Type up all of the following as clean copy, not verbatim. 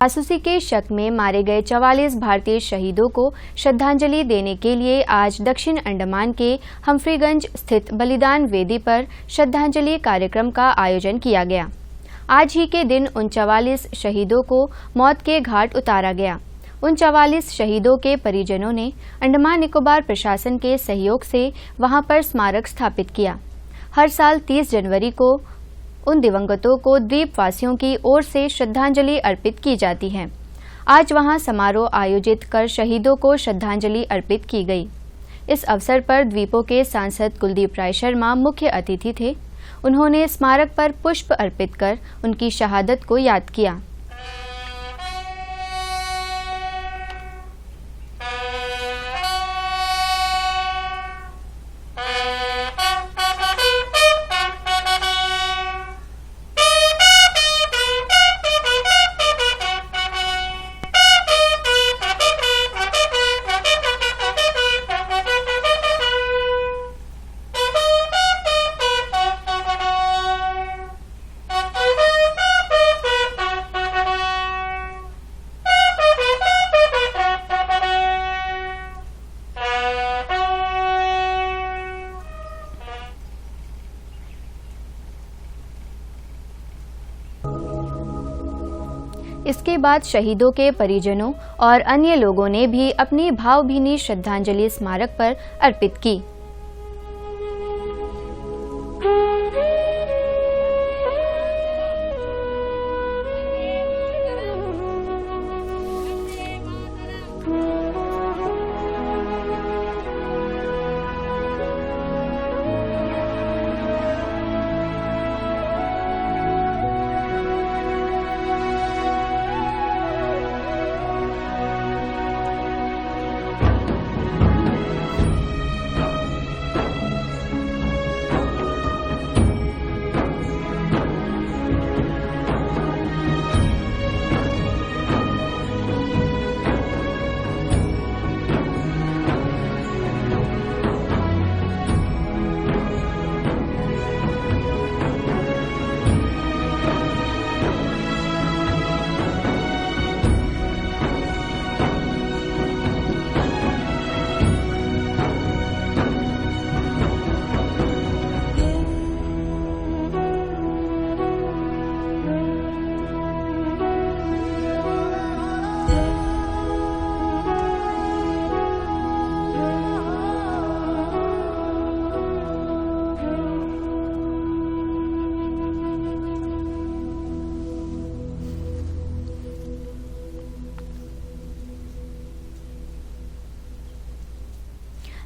जासूसी के शक में मारे गए 44 भारतीय शहीदों को श्रद्धांजलि देने के लिए आज दक्षिण अंडमान के हम्फ्रीगंज स्थित बलिदान वेदी पर श्रद्धांजलि कार्यक्रम का आयोजन किया गया। आज ही के दिन उन 44 शहीदों को मौत के घाट उतारा गया। उन 44 शहीदों के परिजनों ने अंडमान निकोबार प्रशासन के सहयोग से वहां पर स्मारक स्थापित किया। हर साल 30 जनवरी को उन दिवंगतों को द्वीपवासियों की ओर से श्रद्धांजलि अर्पित की जाती है। आज वहां समारोह आयोजित कर शहीदों को श्रद्धांजलि अर्पित की गई। इस अवसर पर द्वीपों के सांसद कुलदीप राय शर्मा मुख्य अतिथि थे। उन्होंने स्मारक पर पुष्प अर्पित कर उनकी शहादत को याद किया। इसके बाद शहीदों के परिजनों और अन्य लोगों ने भी अपनी भावभीनी श्रद्धांजलि स्मारक पर अर्पित की।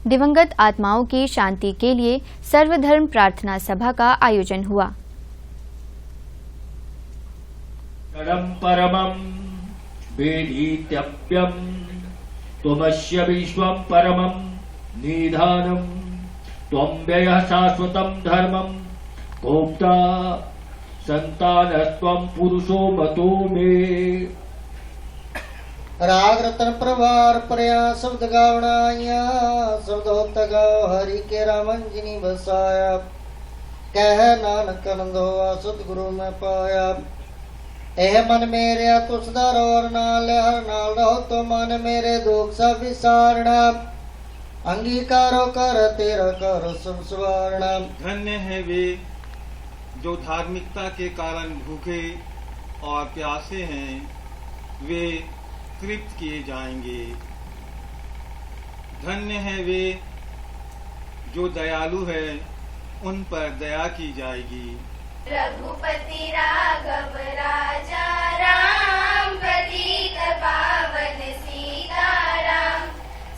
दिवंगत आत्माओं की शांति के लिए सर्वधर्म प्रार्थना सभा का आयोजन हुआ। परमं वेदीत्यप्यं त्वमस्य विश्वं परमं निधानं त्वं व्ययः शाश्वतं धर्मं गोप्ता संतानस्त्वं पुरुषो मतो मे। राग रतन प्रवार प्रया शब्द गावनाया शब्दोक्त गाओ हरि के रामन जिनी बसाया कह नानक नंदोआ सतगुरु में पाया। एह मन मेरे तु सुधार और नाल हर नाल रहो तो मन मेरे दुख सब विसारणा अंगीकारो कर तेरा कर सब सुवर्ण। धन्य है वे जो धार्मिकता के कारण भूखे और प्यासे हैं, वे तृप्त किए जाएंगे। धन्य है वे जो दयालु है, उन पर दया की जाएगी। रघुपति राघव राजा राम प्रतीक पावन सीताराम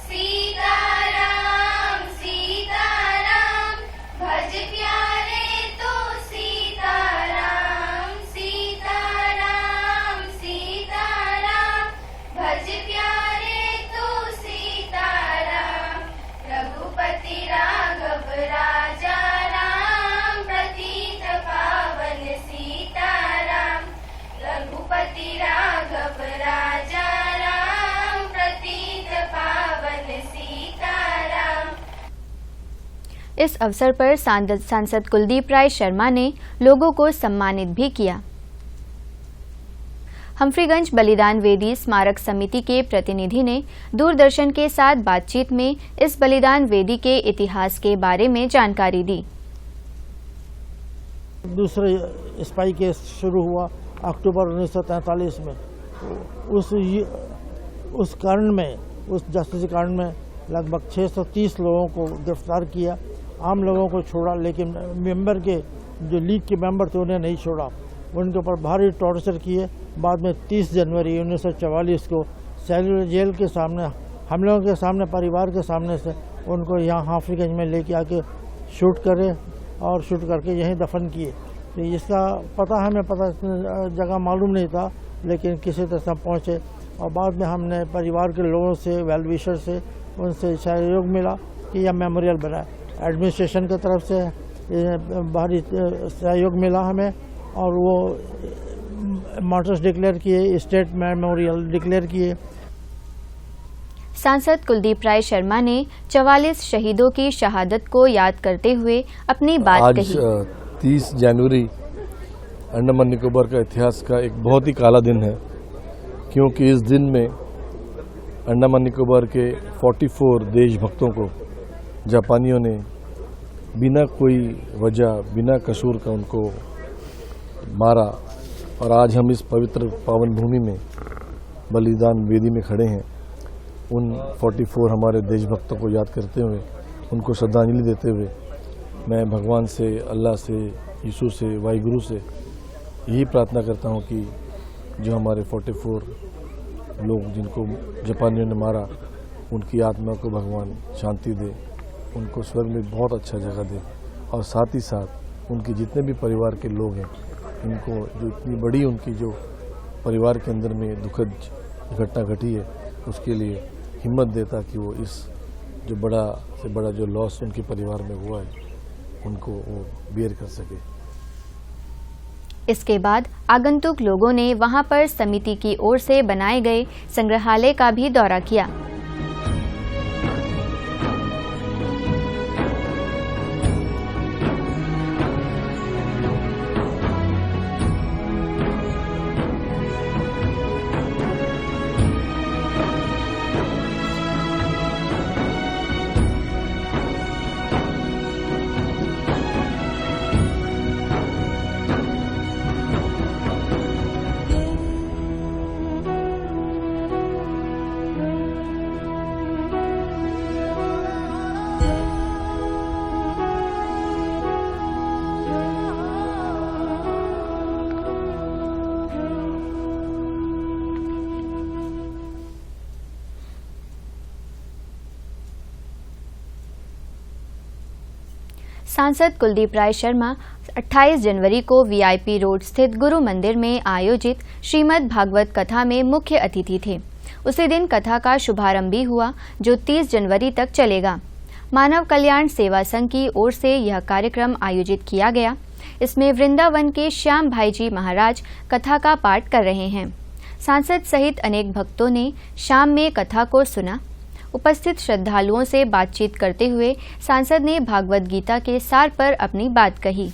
सीताराम सीताराम भज प्यारे तो सीताराम सीताराम सीताराम भज प्यारे तो सीताराम। रघुपति राघव राजा राम प्रतीक पावन सीताराम रघुपति राघव राजा राम प्रतीक पावन सीताराम। इस अवसर पर सांसद कुलदीप राय शर्मा ने लोगों को सम्मानित भी किया। हम्फ्रीगंज बलिदान वेदी स्मारक समिति के प्रतिनिधि ने दूरदर्शन के साथ बातचीत में इस बलिदान वेदी के इतिहास के बारे में जानकारी दी। दूसरे स्पाई केस शुरू हुआ अक्टूबर 1943 में। उस कारण में, उस जस्टिस कांड में लगभग 630 लोगों को गिरफ्तार किया, आम लोगों को छोड़ा, लेकिन मेंबर के जो लीग के मेंबर थे उन्हें नहीं छोड़ा। उनके ऊपर भारी टॉर्चर किए। बाद में 30 जनवरी 1944 को सेलुलर जेल के सामने, हम लोगों के सामने, परिवार के सामने से उनको यहाँ हम्फ्रीगंज में लेके आके शूट करे और शूट करके यहीं दफन किए। तो इसका हमें पता जगह मालूम नहीं था, लेकिन किसी तरह पहुँचे और बाद में हमने परिवार के लोगों से, वेल विशर से, उनसे सहयोग मिला कि यह मेमोरियल बनाए। एडमिनिस्ट्रेशन की तरफ से भारी सहयोग मिला हमें और वो मार्टर्स डिक्लेयर किए, स्टेट मेमोरियल डिक्लेयर किए। सांसद कुलदीप राय शर्मा ने 44 शहीदों की शहादत को याद करते हुए अपनी बात कही। 30 जनवरी अंडमान निकोबार का इतिहास का एक बहुत ही काला दिन है, क्योंकि इस दिन में अंडमान निकोबार के 44 देशभक्तों को जापानियों ने बिना कोई वजह, बिना कसूर का उनको मारा। और आज हम इस पवित्र पावन भूमि में बलिदान वेदी में खड़े हैं, उन 44 हमारे देशभक्तों को याद करते हुए, उनको श्रद्धांजलि देते हुए मैं भगवान से, अल्लाह से, यीशु से, वाहिगुरु से यही प्रार्थना करता हूँ कि जो हमारे 44 लोग जिनको जापानियों ने मारा, उनकी आत्मा को भगवान शांति दे, उनको स्वर्ग में बहुत अच्छा जगह दे। और साथ ही साथ उनके जितने भी परिवार के लोग हैं, इनको जो इतनी बड़ी उनकी जो परिवार के अंदर में दुखद घटना घटी है, उसके लिए हिम्मत देता कि वो इस जो बड़ा से बड़ा जो लॉस उनके परिवार में हुआ है, उनको वो बेयर कर सके। इसके बाद आगंतुक लोगों ने वहां पर समिति की ओर से बनाए गए संग्रहालय का भी दौरा किया। सांसद कुलदीप राय शर्मा 28 जनवरी को वीआईपी रोड स्थित गुरु मंदिर में आयोजित श्रीमद् भागवत कथा में मुख्य अतिथि थे। उसी दिन कथा का शुभारंभ भी हुआ, जो 30 जनवरी तक चलेगा। मानव कल्याण सेवा संघ की ओर से यह कार्यक्रम आयोजित किया गया। इसमें वृंदावन के श्याम भाई जी महाराज कथा का पाठ कर रहे हैं। सांसद सहित अनेक भक्तों ने शाम में कथा को सुना। उपस्थित श्रद्धालुओं से बातचीत करते हुए सांसद ने भागवत गीता के सार पर अपनी बात कही।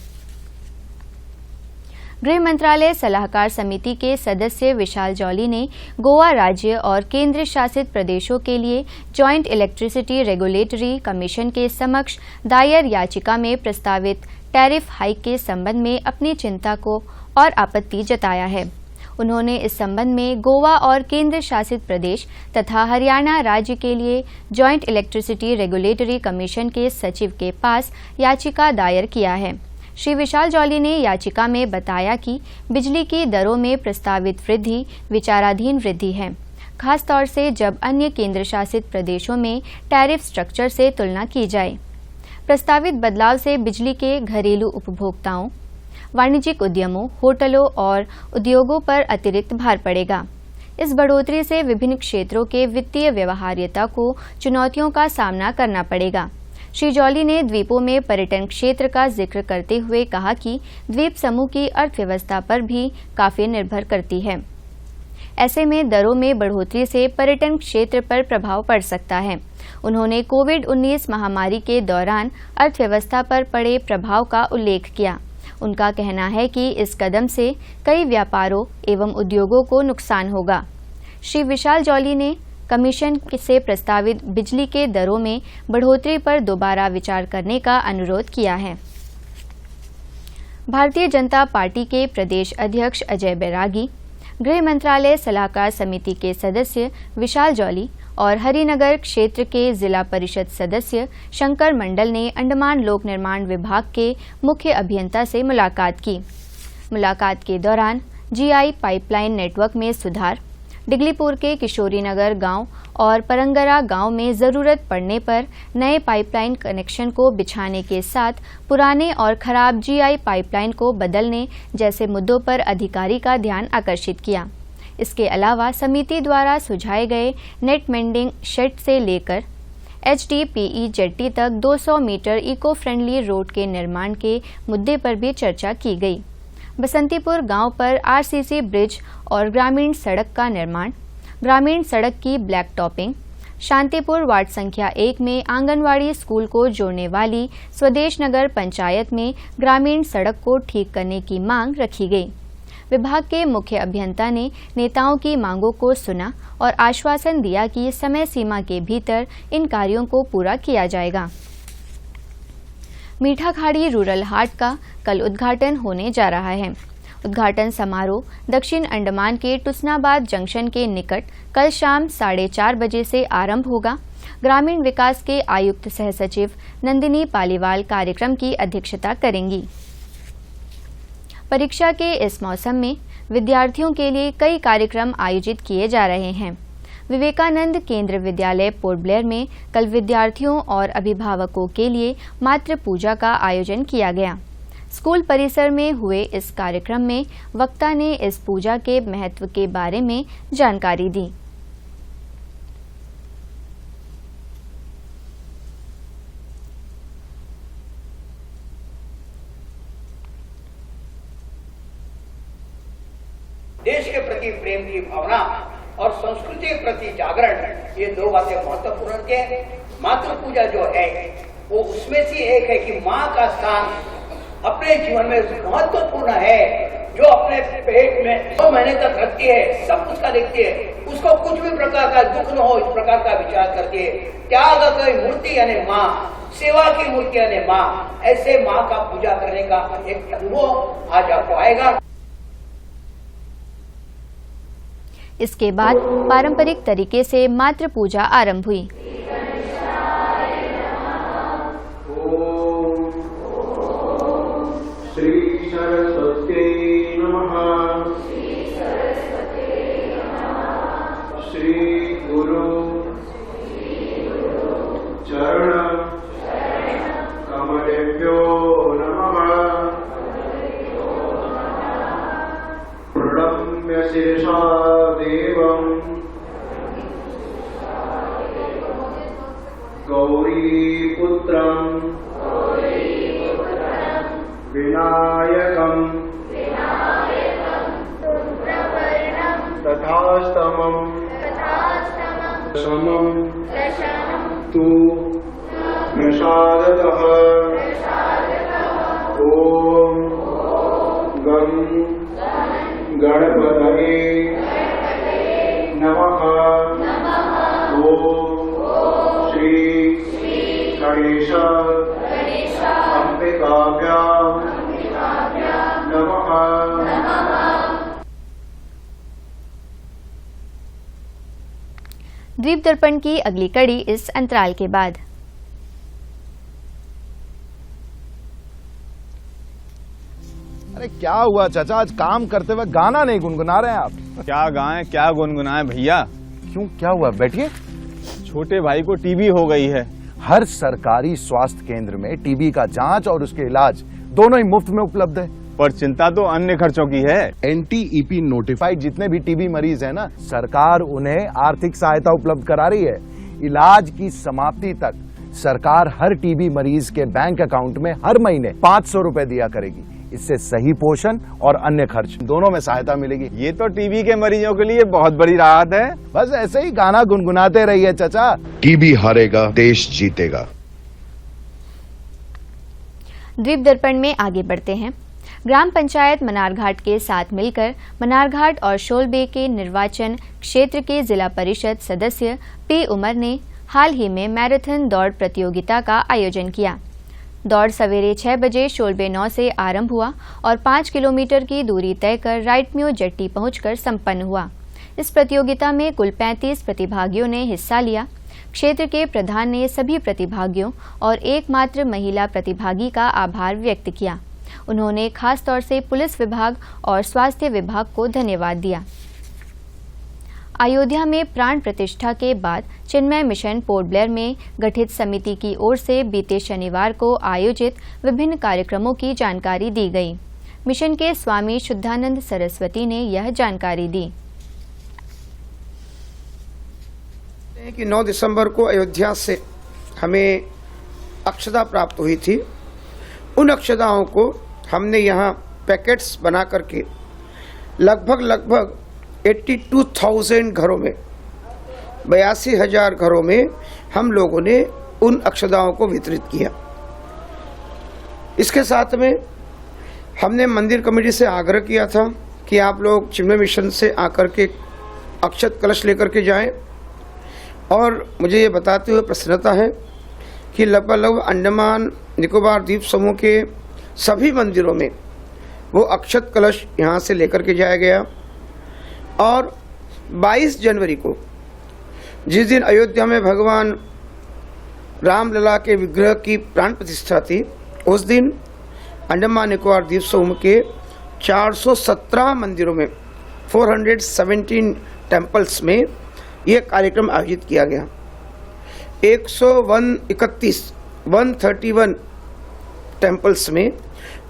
गृह मंत्रालय सलाहकार समिति के सदस्य विशाल जौली ने गोवा राज्य और केंद्र शासित प्रदेशों के लिए जॉइंट इलेक्ट्रिसिटी रेगुलेटरी कमीशन के समक्ष दायर याचिका में प्रस्तावित टैरिफ हाइक के संबंध में अपनी चिंता को और आपत्ति जताया है। उन्होंने इस संबंध में गोवा और केंद्र शासित प्रदेश तथा हरियाणा राज्य के लिए जॉइंट इलेक्ट्रिसिटी रेगुलेटरी कमीशन के सचिव के पास याचिका दायर किया है। श्री विशाल जौली ने याचिका में बताया कि बिजली की दरों में प्रस्तावित वृद्धि विचाराधीन वृद्धि है, खासतौर से जब अन्य केंद्र शासित प्रदेशों में टैरिफ स्ट्रक्चर से तुलना की जाए। प्रस्तावित बदलाव से बिजली के घरेलू उपभोक्ताओं, वाणिज्यिक उद्यमों, होटलों और उद्योगों पर अतिरिक्त भार पड़ेगा। इस बढ़ोतरी से विभिन्न क्षेत्रों के वित्तीय व्यवहार्यता को चुनौतियों का सामना करना पड़ेगा। श्री जौली ने द्वीपों में पर्यटन क्षेत्र का जिक्र करते हुए कहा कि द्वीप समूह की अर्थव्यवस्था पर भी काफी निर्भर करती है। ऐसे में दरों में बढ़ोतरी से पर्यटन क्षेत्र पर प्रभाव पड़ सकता है। उन्होंने कोविड-19 महामारी के दौरान अर्थव्यवस्था पर पड़े प्रभाव का उल्लेख किया। उनका कहना है कि इस कदम से कई व्यापारों एवं उद्योगों को नुकसान होगा। श्री विशाल जॉली ने कमीशन से प्रस्तावित बिजली के दरों में बढ़ोतरी पर दोबारा विचार करने का अनुरोध किया है। भारतीय जनता पार्टी के प्रदेश अध्यक्ष अजय बैरागी, गृह मंत्रालय सलाहकार समिति के सदस्य विशाल जॉली और हरिनगर क्षेत्र के जिला परिषद सदस्य शंकर मंडल ने अंडमान लोक निर्माण विभाग के मुख्य अभियंता से मुलाकात की। मुलाकात के दौरान जीआई पाइपलाइन नेटवर्क में सुधार, डिगलीपुर के किशोरी नगर गांव और परंगरा गांव में जरूरत पड़ने पर नए पाइपलाइन कनेक्शन को बिछाने के साथ पुराने और खराब जीआई पाइपलाइन को बदलने जैसे मुद्दों पर अधिकारी का ध्यान आकर्षित किया। इसके अलावा समिति द्वारा सुझाए गए नेट मेंडिंग शेड से लेकर HDPE जेट्टी तक 200 मीटर इको फ्रेंडली रोड के निर्माण के मुद्दे पर भी चर्चा की गई। बसंतीपुर गांव पर RCC ब्रिज और ग्रामीण सड़क का निर्माण, ग्रामीण सड़क की ब्लैक टॉपिंग, शांतिपुर वार्ड संख्या 1 में आंगनवाड़ी स्कूल को जोड़ने वाली स्वदेश नगर पंचायत में ग्रामीण सड़क को ठीक करने की मांग रखी गई। विभाग के मुख्य अभियंता ने नेताओं की मांगों को सुना और आश्वासन दिया कि समय सीमा के भीतर इन कार्यों को पूरा किया जाएगा। मीठाखाड़ी रूरल हाट का कल उद्घाटन होने जा रहा है। उद्घाटन समारोह दक्षिण अंडमान के टुसनाबाद जंक्शन के निकट कल शाम 4:30 बजे से आरंभ होगा। ग्रामीण विकास के आयुक्त सह सचिव नंदिनी पालीवाल कार्यक्रम की अध्यक्षता करेंगी। परीक्षा के इस मौसम में विद्यार्थियों के लिए कई कार्यक्रम आयोजित किए जा रहे हैं। विवेकानंद केंद्र विद्यालय पोर्ट ब्लेयर में कल विद्यार्थियों और अभिभावकों के लिए मातृ पूजा का आयोजन किया गया। स्कूल परिसर में हुए इस कार्यक्रम में वक्ता ने इस पूजा के महत्व के बारे में जानकारी दी। देश के प्रति प्रेम की भावना और संस्कृति के प्रति जागरण, ये दो बातें महत्वपूर्ण हैं। मातृ पूजा जो है वो उसमें से एक है कि माँ का स्थान अपने जीवन में महत्वपूर्ण है। जो अपने पेट में 2 महीने तक रखती है, सब कुछ का देखती है, उसको कुछ भी प्रकार का दुख न हो इस प्रकार का विचार करती है। त्याग की मूर्ति यानी माँ, सेवा की मूर्ति यानी माँ, ऐसे माँ का पूजा करने का एक अनुभव आज आपको आएगा। इसके बाद पारंपरिक तरीके से मातृ पूजा आरंभ हुई। श्री सरस्वती नमः। श्री गुरु चरण कमलेभ्यो नमः। प्रणम्य शीर्षा देवं गौरीपुत्रं विनायकं तथास्तमं समं तु प्रसादतः। ॐ गं गणपतये नमः। ॐ श्री गणेश अंबिकाभ्यां नमः। द्वीप दर्पण की अगली कड़ी इस अंतराल के बाद। अरे क्या हुआ चाचा, आज काम करते हुए गाना नहीं गुनगुना रहे हैं आप? क्या गाएं क्या गुनगुनाएं भैया। क्यों, क्या हुआ? बैठिए। छोटे भाई को टीबी हो गई है। हर सरकारी स्वास्थ्य केंद्र में टीबी का जांच और उसके इलाज दोनों ही मुफ्त में उपलब्ध है। पर चिंता तो अन्य खर्चों की है। NTEP नोटिफाइड जितने भी टीबी मरीज हैं ना, सरकार उन्हें आर्थिक सहायता उपलब्ध करा रही है। इलाज की समाप्ति तक सरकार हर टीबी मरीज के बैंक अकाउंट में हर महीने 500 रुपए दिया करेगी। इससे सही पोषण और अन्य खर्च दोनों में सहायता मिलेगी। ये तो टीबी के मरीजों के लिए बहुत बड़ी राहत है। बस ऐसे ही गाना गुनगुनाते रहिए चाचा। टीबी हारेगा, देश जीतेगा। द्वीप दर्पण में आगे बढ़ते हैं। ग्राम पंचायत मनारघाट के साथ मिलकर मनारघाट और शोलबे के निर्वाचन क्षेत्र के जिला परिषद सदस्य पी उमर ने हाल ही में मैराथन दौड़ प्रतियोगिता का आयोजन किया। दौड़ सवेरे 6 बजे शोलबे 9 से आरंभ हुआ और 5 किलोमीटर की दूरी तय कर राइटम्यो जेट्टी पहुंचकर संपन्न हुआ। इस प्रतियोगिता में कुल 35 प्रतिभागियों ने हिस्सा लिया। क्षेत्र के प्रधान ने सभी प्रतिभागियों और एकमात्र महिला प्रतिभागी का आभार व्यक्त किया। उन्होंने खास तौर से पुलिस विभाग और स्वास्थ्य विभाग को धन्यवाद दिया। अयोध्या में प्राण प्रतिष्ठा के बाद चिन्मय मिशन पोर्ट ब्लेयर में गठित समिति की ओर से बीते शनिवार को आयोजित विभिन्न कार्यक्रमों की जानकारी दी गई। मिशन के स्वामी शुद्धानंद सरस्वती ने यह जानकारी दी कि 9 दिसंबर को अयोध्या से हमें अक्षता प्राप्त हुई थी। उन अक्षताओं को हमने यहाँ पैकेट्स बना करके लगभग 82,000 घरों में 82,000 घरों में हम लोगों ने उन अक्षताओं को वितरित किया। इसके साथ में हमने मंदिर कमेटी से आग्रह किया था कि आप लोग चिन्मय मिशन से आकर के अक्षत कलश लेकर के जाएं, और मुझे ये बताते हुए प्रसन्नता है कि लगभग अंडमान निकोबार द्वीप समूह के सभी मंदिरों में वो अक्षत कलश यहाँ से लेकर के जाया गया। और 22 जनवरी को जिस दिन अयोध्या में भगवान रामलला के विग्रह की प्राण प्रतिष्ठा थी, उस दिन अंडमान निकोबार द्वीप समूह के 417 मंदिरों में 417 टेम्पल्स में यह कार्यक्रम आयोजित किया गया। 131 टेम्पल्स में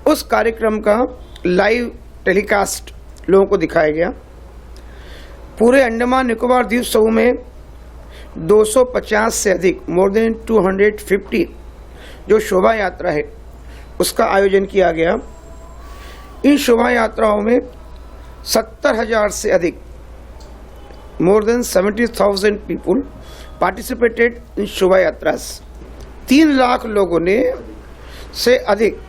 उस कार्यक्रम का लाइव टेलीकास्ट लोगों को दिखाया गया। पूरे अंडमान निकोबार द्वीप समूह में 250 से अधिक मोर देन 250 जो शोभा यात्रा है उसका आयोजन किया गया। इन शोभा यात्राओं में 70,000 से अधिक more than 70,000 people participated in शोभा यात्रा। 3 लाख लोगों ने से अधिक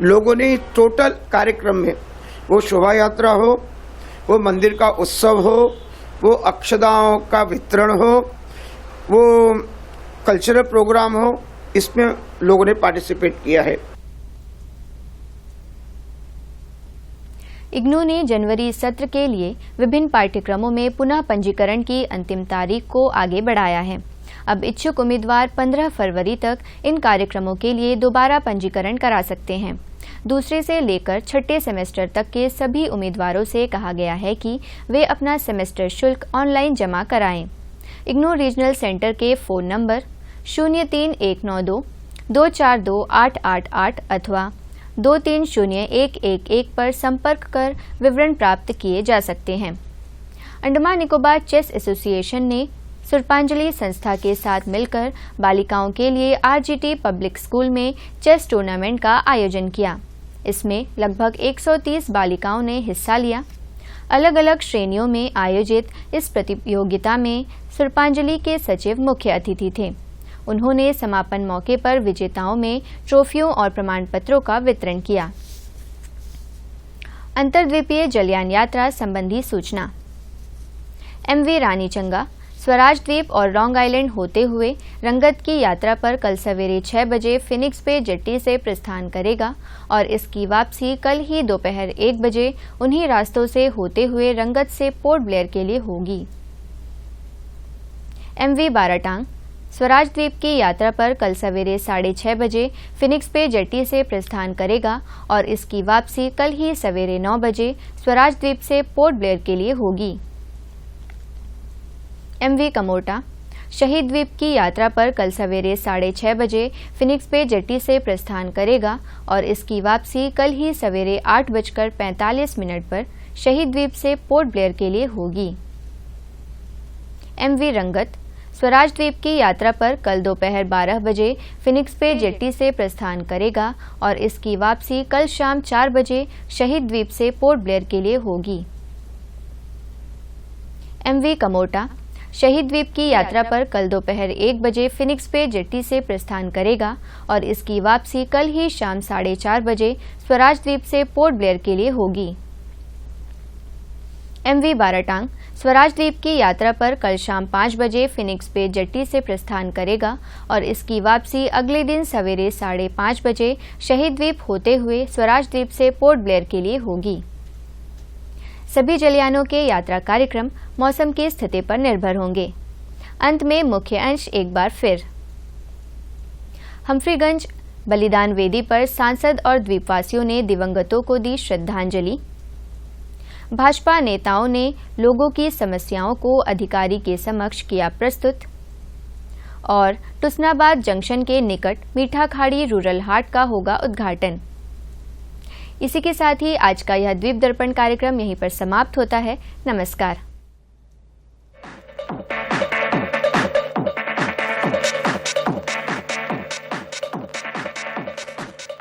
लोगों ने टोटल कार्यक्रम में, वो शोभा यात्रा हो, वो मंदिर का उत्सव हो, वो अक्षताओं का वितरण हो, वो कल्चरल प्रोग्राम हो, इसमें लोगों ने पार्टिसिपेट किया है। इग्नू ने जनवरी सत्र के लिए विभिन्न पाठ्यक्रमों में पुनः पंजीकरण की अंतिम तारीख को आगे बढ़ाया है। अब इच्छुक उम्मीदवार 15 फरवरी तक इन कार्यक्रमों के लिए दोबारा पंजीकरण करा सकते हैं। दूसरे से लेकर छठे सेमेस्टर तक के सभी उम्मीदवारों से कहा गया है कि वे अपना सेमेस्टर शुल्क ऑनलाइन जमा कराएं। इग्नू रीजनल सेंटर के फ़ोन नंबर 03192 242 888 अथवा 230111 पर संपर्क कर विवरण प्राप्त किए जा सकते हैं। अंडमान निकोबार चेस एसोसिएशन ने सुरपांजलि संस्था के साथ मिलकर बालिकाओं के लिए आरजीटी पब्लिक स्कूल में चेस टूर्नामेंट का आयोजन किया। इसमें लगभग 130 बालिकाओं ने हिस्सा लिया। अलग अलग श्रेणियों में आयोजित इस प्रतियोगिता में सुरपांजलि के सचिव मुख्य अतिथि थे। उन्होंने समापन मौके पर विजेताओं में ट्रॉफियों और प्रमाण पत्रों का वितरण किया। अंतर्द्वीपीय जलयान यात्रा संबंधी सूचना। एमवी रानीचंगा, स्वराज द्वीप और लॉन्ग आइलैंड होते हुए रंगत की यात्रा पर कल सवेरे 6 बजे फिनिक्स बे जेट्टी से प्रस्थान करेगा और इसकी वापसी कल ही दोपहर 1 बजे उन्हीं रास्तों से होते हुए रंगत से पोर्ट ब्लेयर के लिए होगी। एमवी बाराटांग स्वराज द्वीप की यात्रा पर कल सवेरे 6:30 बजे फिनिक्स बे जेट्टी से प्रस्थान करेगा और इसकी वापसी कल ही सवेरे 9 बजे स्वराज द्वीप से पोर्ट ब्लेयर के लिए होगी। एमवी कमोटा शहीद द्वीप की यात्रा पर कल सवेरे 6:30 बजे फिनिक्स बे जेट्टी से प्रस्थान करेगा और इसकी वापसी कल ही सवेरे 8:45 पर शहीद द्वीप से पोर्ट ब्लेयर के लिए होगी। एमवी रंगत स्वराज द्वीप की यात्रा पर कल दोपहर 12 बजे फिनिक्स बे जेट्टी से प्रस्थान करेगा और इसकी वापसी कल शाम 4 बजे शहीद द्वीप से पोर्ट ब्लेयर के लिए होगी। एमवी कमोटा शहीद द्वीप की यात्रा पर कल दोपहर 1 बजे फिनिक्स पे जेट्टी से प्रस्थान करेगा और इसकी वापसी कल ही शाम 4:30 बजे स्वराज द्वीप से पोर्ट ब्लेयर के लिए होगी। MV बाराटांग स्वराज द्वीप की यात्रा पर कल शाम 5 बजे फिनिक्स पे जेट्टी से प्रस्थान करेगा और इसकी वापसी अगले दिन सवेरे 5:30 बजे शहीद द्वीप होते हुए स्वराज द्वीप से पोर्ट ब्लेयर के लिए होगी। सभी जलयानों के यात्रा कार्यक्रम मौसम की स्थिति पर निर्भर होंगे। अंत में मुख्य अंश एक बार फिर। हम्फ्रीगंज बलिदान वेदी पर सांसद और द्वीपवासियों ने दिवंगतों को दी श्रद्धांजलि। भाजपा नेताओं ने लोगों की समस्याओं को अधिकारी के समक्ष किया प्रस्तुत। और टुसनाबाद जंक्शन के निकट मीठाखाड़ी रूरल हाट का होगा उद्घाटन। इसी के साथ ही आज का यह द्वीप दर्पण कार्यक्रम यहीं पर समाप्त होता है। नमस्कार।